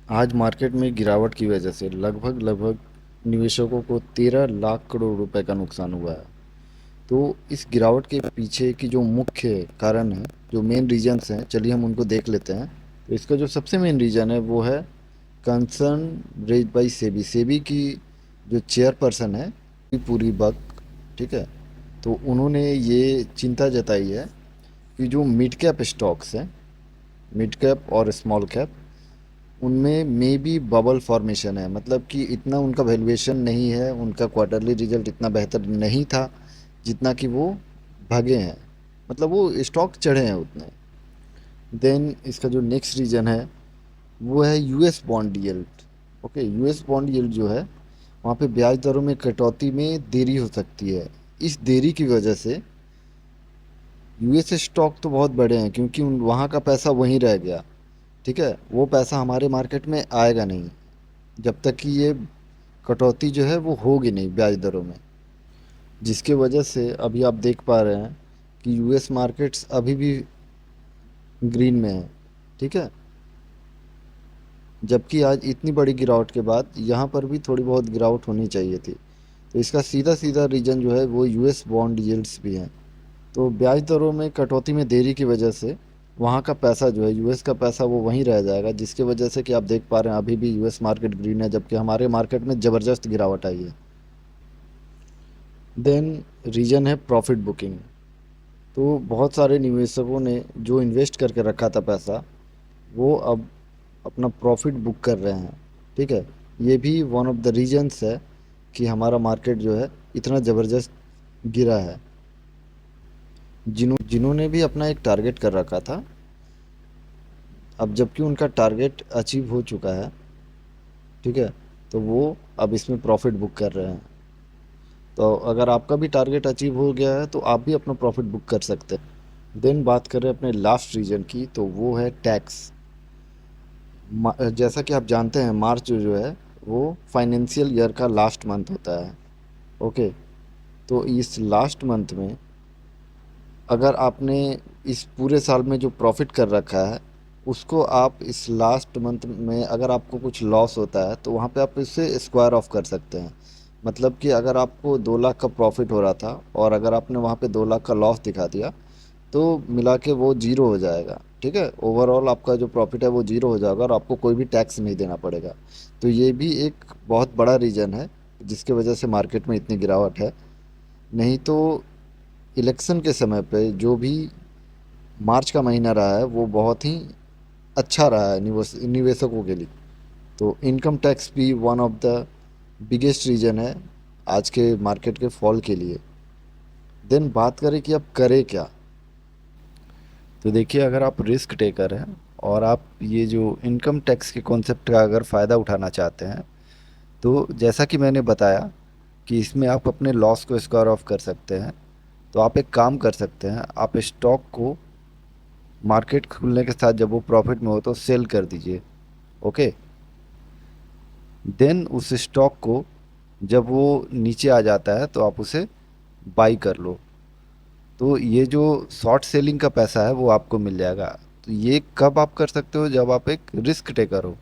आज मार्केट में गिरावट की वजह से लगभग लगभग निवेशकों को 13 लाख करोड़ रुपए का नुकसान हुआ है। तो इस गिरावट के पीछे की जो मुख्य कारण है, जो मेन रीजंस हैं, चलिए हम उनको देख लेते हैं। तो इसका जो सबसे मेन रीज़न है वो है concern raise by SEBI. SEBI की जो चेयरपर्सन है पूरी बक, ठीक है। तो उन्होंने ये चिंता जताई है कि जो मिड कैप स्टॉक्स हैं, मिड कैप और स्मॉल कैप, उनमें मे बी बबल फॉर्मेशन है। मतलब कि इतना उनका वैल्यूएशन नहीं है, उनका क्वार्टरली रिजल्ट इतना बेहतर नहीं था जितना कि वो भागे हैं। मतलब वो स्टॉक चढ़े हैं उतने। देन इसका जो नेक्स्ट रीज़न है वो है US bond yield. Okay, US bond yield जो है वहाँ पे ब्याज दरों में कटौती में देरी हो सकती है। इस देरी की वजह से यूएस स्टॉक तो बहुत बड़े हैं क्योंकि उन वहाँ का पैसा वहीं रह गया, ठीक है। वो पैसा हमारे मार्केट में आएगा नहीं जब तक कि ये कटौती जो है वो होगी नहीं ब्याज दरों में। जिसके वजह से अभी आप देख पा रहे हैं कि यूएस मार्केट्स अभी भी ग्रीन में है, ठीक है। जबकि आज इतनी बड़ी गिरावट के बाद यहाँ पर भी थोड़ी बहुत गिरावट होनी चाहिए थी। तो इसका सीधा सीधा रीज़न जो है वो यूएस बॉन्ड यील्ड्स भी हैं। तो ब्याज दरों में कटौती में देरी की वजह से वहाँ का पैसा जो है, यूएस का पैसा, वो वहीं रह जाएगा। जिसकी वजह से कि आप देख पा रहे हैं अभी भी यूएस मार्केट ग्रीन है जबकि हमारे मार्केट में ज़बरदस्त गिरावट आई है। देन रीजन है प्रॉफिट बुकिंग। तो बहुत सारे निवेशकों ने जो इन्वेस्ट करके रखा था पैसा, वो अब अपना प्रॉफिट बुक कर रहे हैं, ठीक है। ये भी वन ऑफ द रीजंस है कि हमारा मार्केट जो है इतना ज़बरदस्त गिरा है। जिन्होंने भी अपना एक टारगेट कर रखा था, अब जबकि उनका टारगेट अचीव हो चुका है, ठीक है, तो वो अब इसमें प्रॉफिट बुक कर रहे हैं। तो अगर आपका भी टारगेट अचीव हो गया है तो आप भी अपना प्रॉफिट बुक कर सकते हैं। देन बात करें अपने लास्ट रीजन की, तो वो है टैक्स। जैसा कि आप जानते हैं मार्च जो है वो फाइनेंशियल ईयर का लास्ट मंथ होता है। ओके, तो इस लास्ट मंथ में अगर आपने इस पूरे साल में जो प्रॉफिट कर रखा है उसको आप इस लास्ट मंथ में, अगर आपको कुछ लॉस होता है तो वहाँ पे आप इसे स्क्वायर ऑफ कर सकते हैं। मतलब कि अगर आपको 2 लाख का प्रॉफिट हो रहा था और अगर आपने वहाँ पे 2 लाख का लॉस दिखा दिया तो मिला के वो जीरो हो जाएगा, ठीक है। ओवरऑल आपका जो प्रॉफिट है वो जीरो हो जाएगा और आपको कोई भी टैक्स नहीं देना पड़ेगा। तो ये भी एक बहुत बड़ा रीज़न है जिसकी वजह से मार्केट में इतनी गिरावट है। नहीं तो इलेक्शन के समय पे जो भी मार्च का महीना रहा है वो बहुत ही अच्छा रहा है निवेशकों के लिए। तो इनकम टैक्स भी one of the biggest reason है आज के मार्केट के फॉल के लिए। देन बात करें कि अब करें क्या। तो देखिए, अगर आप रिस्क टेकर हैं और आप ये जो इनकम टैक्स के कॉन्सेप्ट का अगर फ़ायदा उठाना चाहते हैं, तो जैसा कि मैंने बताया कि इसमें आप अपने लॉस को स्क्वायर ऑफ कर सकते हैं। तो आप एक काम कर सकते हैं, आप स्टॉक को मार्केट खुलने के साथ जब वो प्रॉफिट में हो तो सेल कर दीजिए। ओके, देन उस स्टॉक को जब वो नीचे आ जाता है तो आप उसे बाई कर लो। तो ये जो शॉर्ट सेलिंग का पैसा है वो आपको मिल जाएगा। तो ये कब आप कर सकते हो, जब आप एक रिस्क टेकर हो।